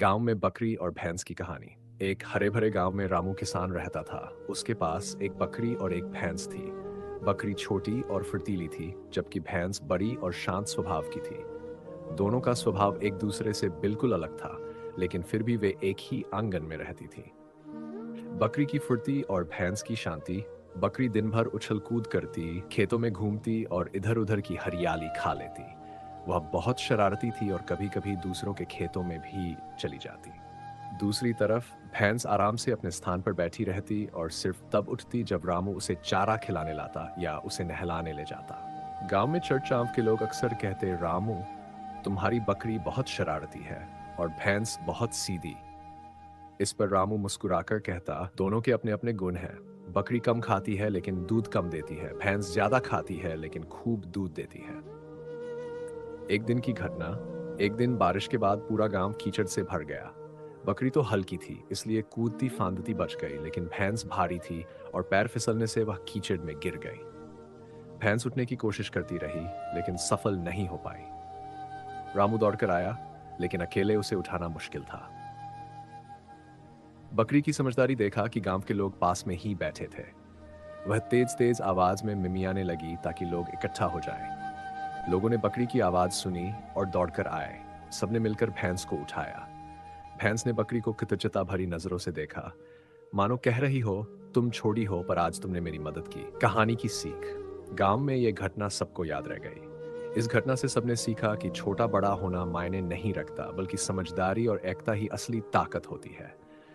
गांव में बकरी और भैंस की कहानी। एक हरे भरे गांव में रामू किसान रहता था। उसके पास एक बकरी और एक भैंस थी। बकरी छोटी और फुर्तीली थी, जबकि भैंस बड़ी और शांत स्वभाव की थी। दोनों का स्वभाव एक दूसरे से बिल्कुल अलग था, लेकिन फिर भी वे एक ही आंगन में रहती थी। बकरी की फुर्ती और भैंस की शांति। बकरी दिन भर उछल कूद करती, खेतों में घूमती और इधर उधर की हरियाली खा लेती। वह बहुत शरारती थी और कभी कभी दूसरों के खेतों में भी चली जाती। दूसरी तरफ भैंस आराम से अपने स्थान पर बैठी रहती और सिर्फ तब उठती जब रामू उसे चारा खिलाने लाता या उसे नहलाने ले जाता। गांव में चर्चांव के लोग अक्सर कहते, रामू, तुम्हारी बकरी बहुत शरारती है और भैंस बहुत सीधी। इस पर रामू मुस्कुराकर कहता, दोनों के अपने अपने गुण हैं। बकरी कम खाती है लेकिन दूध कम देती है, भैंस ज्यादा खाती है लेकिन खूब दूध देती है। एक दिन की घटना। एक दिन बारिश के बाद पूरा गांव कीचड़ से भर गया। बकरी तो हल्की थी, इसलिए कूदती फांदती बच गई, लेकिन भैंस भारी थी और पैर फिसलने से वह कीचड़ में गिर गई। भैंस उठने की कोशिश करती रही, लेकिन सफल नहीं हो पाई। रामू दौड़कर आया, लेकिन अकेले उसे उठाना मुश्किल था। बकरी की समझदारी देखा कि गांव के लोग पास में ही बैठे थे। वह तेज तेज आवाज में मिमियाने लगी ताकि लोग इकट्ठा हो जाएं। लोगों ने बकरी की आवाज सुनी और दौड़कर आए। सबने मिलकर भैंस को उठाया। भैंस ने बकरी को कृतज्ञता भरी नजरों से देखा, मानो कह रही हो, तुम छोड़ी हो पर आज तुमने मेरी मदद की। कहानी की सीख। गांव में यह घटना सबको याद रह गई। इस घटना से सबने सीखा कि छोटा बड़ा होना मायने नहीं रखता, बल्कि समझदारी और एकता ही असली ताकत होती है।